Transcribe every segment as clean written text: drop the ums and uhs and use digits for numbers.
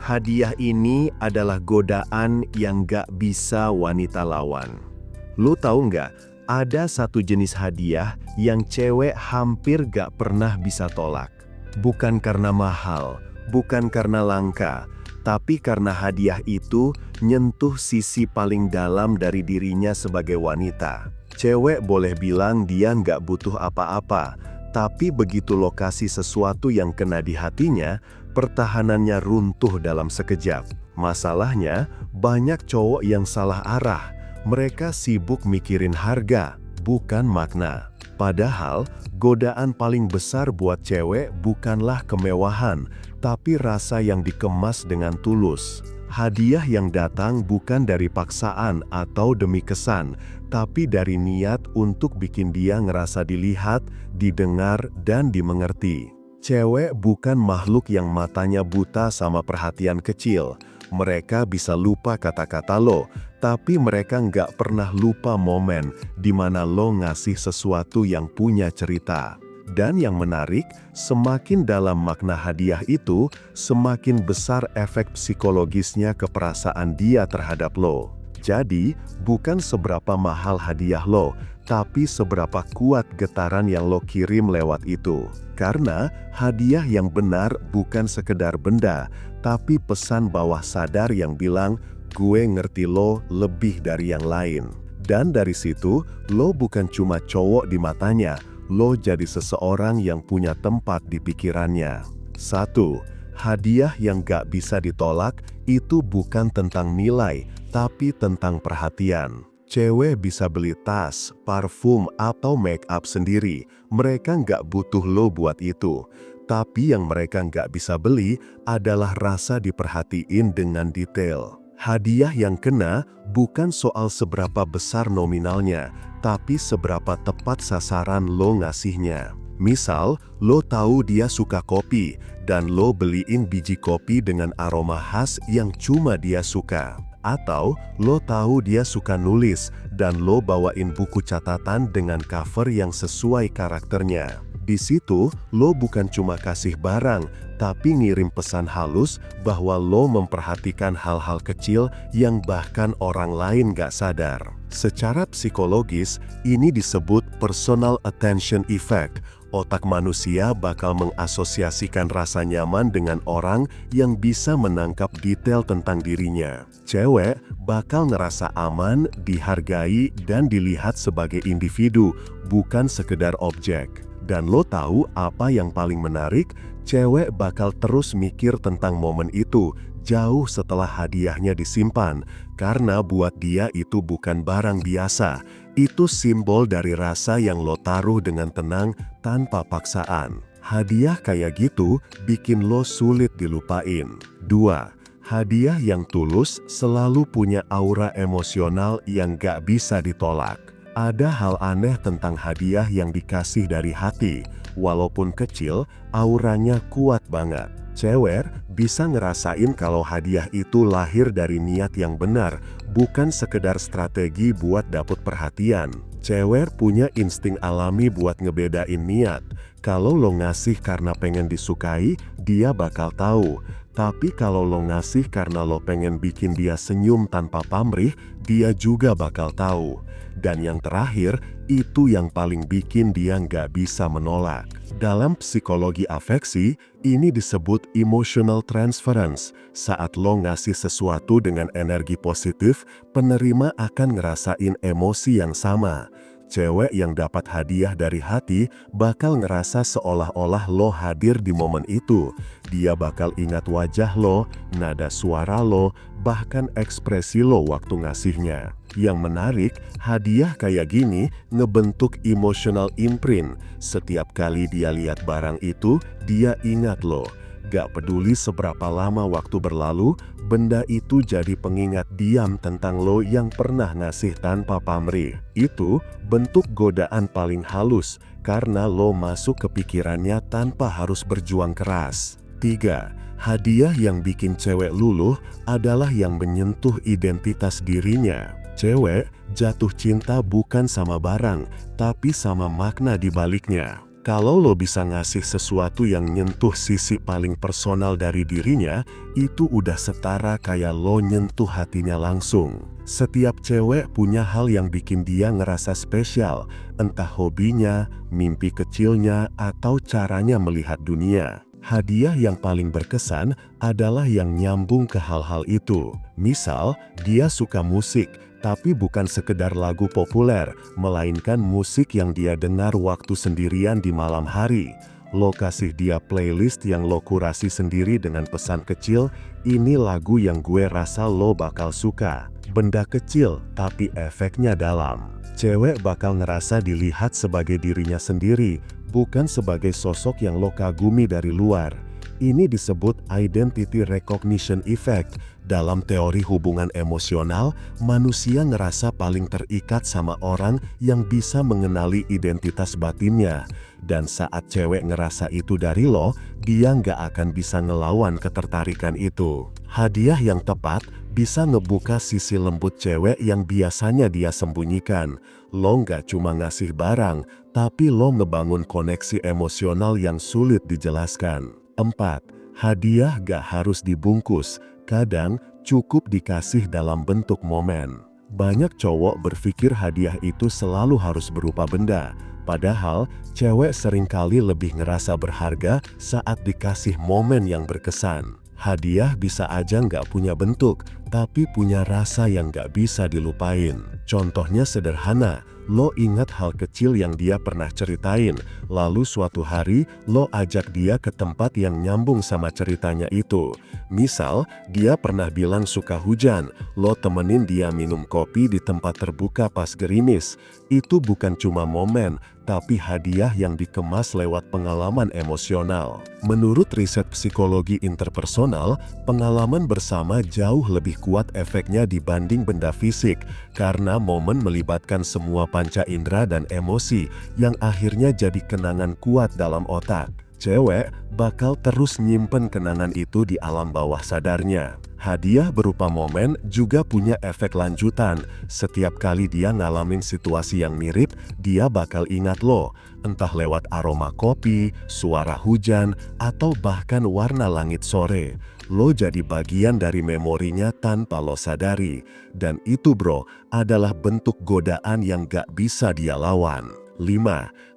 Hadiah ini adalah godaan yang gak bisa wanita lawan. Lo tahu nggak, ada satu jenis hadiah yang cewek hampir gak pernah bisa tolak. Bukan karena mahal, bukan karena langka, tapi karena hadiah itu nyentuh sisi paling dalam dari dirinya sebagai wanita. Cewek boleh bilang dia nggak butuh apa-apa, tapi begitu lo kasih sesuatu yang kena di hatinya, pertahanannya runtuh dalam sekejap. Masalahnya, banyak cowok yang salah arah. Mereka sibuk mikirin harga, bukan makna. Padahal, godaan paling besar buat cewek bukanlah kemewahan, tapi rasa yang dikemas dengan tulus. Hadiah yang datang bukan dari paksaan atau demi kesan, tapi dari niat untuk bikin dia ngerasa dilihat, didengar, dan dimengerti. Cewek bukan makhluk yang matanya buta sama perhatian kecil. Mereka bisa lupa kata-kata lo, tapi mereka nggak pernah lupa momen di mana lo ngasih sesuatu yang punya cerita. Dan yang menarik, semakin dalam makna hadiah itu, semakin besar efek psikologisnya ke perasaan dia terhadap lo. Jadi, bukan seberapa mahal hadiah lo, tapi seberapa kuat getaran yang lo kirim lewat itu. Karena hadiah yang benar bukan sekedar benda, tapi pesan bawah sadar yang bilang, gue ngerti lo lebih dari yang lain. Dan dari situ, lo bukan cuma cowok di matanya, lo jadi seseorang yang punya tempat di pikirannya. 1. Hadiah yang gak bisa ditolak itu bukan tentang nilai, tapi tentang perhatian. Cewek bisa beli tas, parfum, atau make up sendiri. Mereka nggak butuh lo buat itu. Tapi yang mereka nggak bisa beli adalah rasa diperhatiin dengan detail. Hadiah yang kena bukan soal seberapa besar nominalnya, tapi seberapa tepat sasaran lo ngasihnya. Misal, lo tahu dia suka kopi, dan lo beliin biji kopi dengan aroma khas yang cuma dia suka. Atau lo tahu dia suka nulis dan lo bawain buku catatan dengan cover yang sesuai karakternya. Di situ lo bukan cuma kasih barang, tapi ngirim pesan halus bahwa lo memperhatikan hal-hal kecil yang bahkan orang lain gak sadar. Secara psikologis, ini disebut personal attention effect. Otak manusia bakal mengasosiasikan rasa nyaman dengan orang yang bisa menangkap detail tentang dirinya. Cewek bakal ngerasa aman, dihargai, dan dilihat sebagai individu, bukan sekedar objek. Dan lo tahu apa yang paling menarik? Cewek bakal terus mikir tentang momen itu, jauh setelah hadiahnya disimpan. Karena buat dia itu bukan barang biasa. Itu simbol dari rasa yang lo taruh dengan tenang tanpa paksaan. Hadiah kayak gitu bikin lo sulit dilupain. 2. Hadiah yang tulus selalu punya aura emosional yang gak bisa ditolak. Ada hal aneh tentang hadiah yang dikasih dari hati. Walaupun kecil, auranya kuat banget. Cewek bisa ngerasain kalau hadiah itu lahir dari niat yang benar, bukan sekedar strategi buat dapet perhatian. Cewek punya insting alami buat ngebedain niat. Kalau lo ngasih karena pengen disukai, dia bakal tahu. Tapi kalau lo ngasih karena lo pengen bikin dia senyum tanpa pamrih, dia juga bakal tahu. Dan yang terakhir, itu yang paling bikin dia nggak bisa menolak. Dalam psikologi afeksi, ini disebut emotional transference. Saat lo ngasih sesuatu dengan energi positif, penerima akan ngerasain emosi yang sama. Cewek yang dapat hadiah dari hati bakal ngerasa seolah-olah lo hadir di momen itu. Dia bakal ingat wajah lo, nada suara lo, bahkan ekspresi lo waktu ngasihnya. Yang menarik, hadiah kayak gini ngebentuk emotional imprint. Setiap kali dia lihat barang itu, dia ingat lo. Gak peduli seberapa lama waktu berlalu, benda itu jadi pengingat diam tentang lo yang pernah ngasih tanpa pamrih. Itu bentuk godaan paling halus, karena lo masuk ke pikirannya tanpa harus berjuang keras. 3. Hadiah yang bikin cewek luluh adalah yang menyentuh identitas dirinya. Cewek jatuh cinta bukan sama barang, tapi sama makna di baliknya. Kalau lo bisa ngasih sesuatu yang nyentuh sisi paling personal dari dirinya, itu udah setara kayak lo nyentuh hatinya langsung. Setiap cewek punya hal yang bikin dia ngerasa spesial, entah hobinya, mimpi kecilnya, atau caranya melihat dunia. Hadiah yang paling berkesan adalah yang nyambung ke hal-hal itu. Misal, dia suka musik, tapi bukan sekedar lagu populer, melainkan musik yang dia dengar waktu sendirian di malam hari. Lo kasih dia playlist yang lo kurasi sendiri dengan pesan kecil, ini lagu yang gue rasa lo bakal suka. Benda kecil, tapi efeknya dalam. Cewek bakal ngerasa dilihat sebagai dirinya sendiri, bukan sebagai sosok yang lo kagumi dari luar. Ini disebut identity recognition effect. Dalam teori hubungan emosional, manusia ngerasa paling terikat sama orang yang bisa mengenali identitas batinnya. Dan saat cewek ngerasa itu dari lo, dia nggak akan bisa ngelawan ketertarikan itu. Hadiah yang tepat bisa ngebuka sisi lembut cewek yang biasanya dia sembunyikan. Lo nggak cuma ngasih barang, tapi lo ngebangun koneksi emosional yang sulit dijelaskan. 4. Hadiah gak harus dibungkus, kadang cukup dikasih dalam bentuk momen. Banyak cowok berpikir hadiah itu selalu harus berupa benda, padahal cewek seringkali lebih ngerasa berharga saat dikasih momen yang berkesan. Hadiah bisa aja nggak punya bentuk, tapi punya rasa yang nggak bisa dilupain. Contohnya sederhana, lo ingat hal kecil yang dia pernah ceritain, lalu suatu hari lo ajak dia ke tempat yang nyambung sama ceritanya itu. Misal, dia pernah bilang suka hujan, lo temenin dia minum kopi di tempat terbuka pas gerimis. Itu bukan cuma momen, tapi hadiah yang dikemas lewat pengalaman emosional. Menurut riset psikologi interpersonal, pengalaman bersama jauh lebih kuat efeknya dibanding benda fisik, karena momen melibatkan semua panca indera dan emosi yang akhirnya jadi kenangan kuat dalam otak. Cewek bakal terus nyimpen kenangan itu di alam bawah sadarnya. Hadiah berupa momen juga punya efek lanjutan. Setiap kali dia ngalamin situasi yang mirip, dia bakal ingat lo. Entah lewat aroma kopi, suara hujan, atau bahkan warna langit sore. Lo jadi bagian dari memorinya tanpa lo sadari. Dan itu bro, adalah bentuk godaan yang gak bisa dia lawan. 5.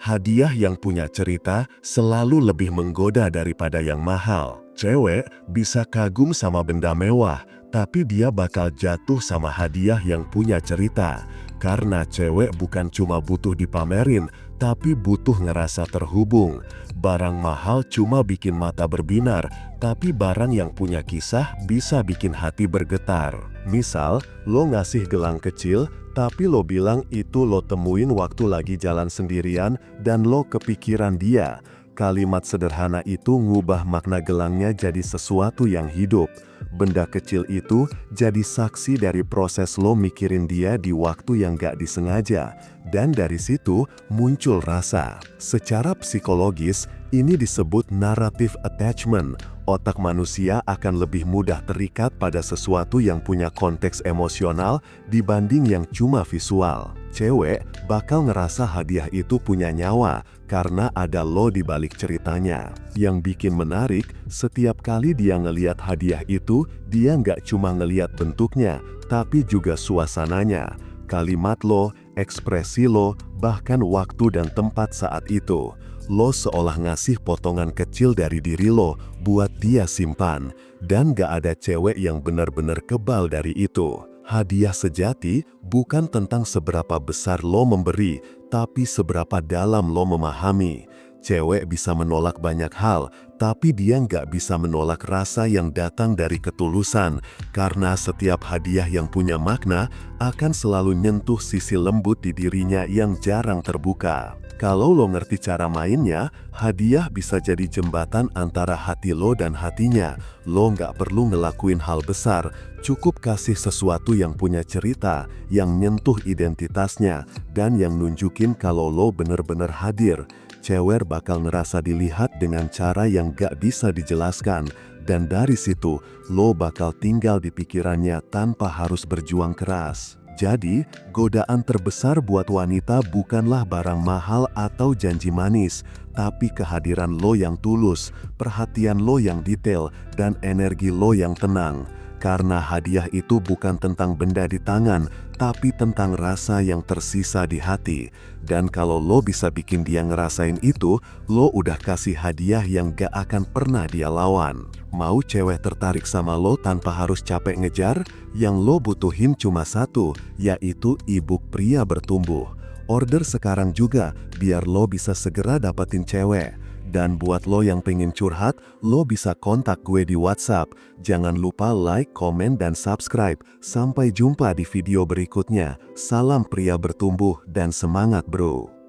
Hadiah yang punya cerita selalu lebih menggoda daripada yang mahal. Cewek bisa kagum sama benda mewah, tapi dia bakal jatuh sama hadiah yang punya cerita. Karena cewek bukan cuma butuh dipamerin, tapi butuh ngerasa terhubung. Barang mahal cuma bikin mata berbinar, tapi barang yang punya kisah bisa bikin hati bergetar. Misal, lo ngasih gelang kecil, tapi lo bilang itu lo temuin waktu lagi jalan sendirian dan lo kepikiran dia. Kalimat sederhana itu ngubah makna gelangnya jadi sesuatu yang hidup. Benda kecil itu jadi saksi dari proses lo mikirin dia di waktu yang gak disengaja. Dan dari situ muncul rasa. Secara psikologis, ini disebut narrative attachment. Otak manusia akan lebih mudah terikat pada sesuatu yang punya konteks emosional dibanding yang cuma visual. Cewek bakal ngerasa hadiah itu punya nyawa karena ada lo di balik ceritanya. Yang bikin menarik, setiap kali dia ngeliat hadiah itu, dia nggak cuma ngeliat bentuknya, tapi juga suasananya. Kalimat lo, ekspresi lo, bahkan waktu dan tempat saat itu. Lo seolah ngasih potongan kecil dari diri lo buat dia simpan. Dan gak ada cewek yang benar-benar kebal dari itu. Hadiah sejati bukan tentang seberapa besar lo memberi, tapi seberapa dalam lo memahami. Cewek bisa menolak banyak hal, tapi dia nggak bisa menolak rasa yang datang dari ketulusan, karena setiap hadiah yang punya makna akan selalu nyentuh sisi lembut di dirinya yang jarang terbuka. Kalau lo ngerti cara mainnya, hadiah bisa jadi jembatan antara hati lo dan hatinya. Lo nggak perlu ngelakuin hal besar, cukup kasih sesuatu yang punya cerita, yang nyentuh identitasnya, dan yang nunjukin kalau lo bener-bener hadir. Cewek bakal ngerasa dilihat dengan cara yang gak bisa dijelaskan, dan dari situ lo bakal tinggal di pikirannya tanpa harus berjuang keras. Jadi, godaan terbesar buat wanita bukanlah barang mahal atau janji manis, tapi kehadiran lo yang tulus, perhatian lo yang detail, dan energi lo yang tenang. Karena hadiah itu bukan tentang benda di tangan, tapi tentang rasa yang tersisa di hati. Dan kalau lo bisa bikin dia ngerasain itu, lo udah kasih hadiah yang gak akan pernah dia lawan. Mau cewek tertarik sama lo tanpa harus capek ngejar? Yang lo butuhin cuma satu, yaitu e-book Pria Bertumbuh. Order sekarang juga, biar lo bisa segera dapetin cewek. Dan buat lo yang pengen curhat, lo bisa kontak gue di WhatsApp. Jangan lupa like, komen, dan subscribe. Sampai jumpa di video berikutnya. Salam pria bertumbuh dan semangat bro.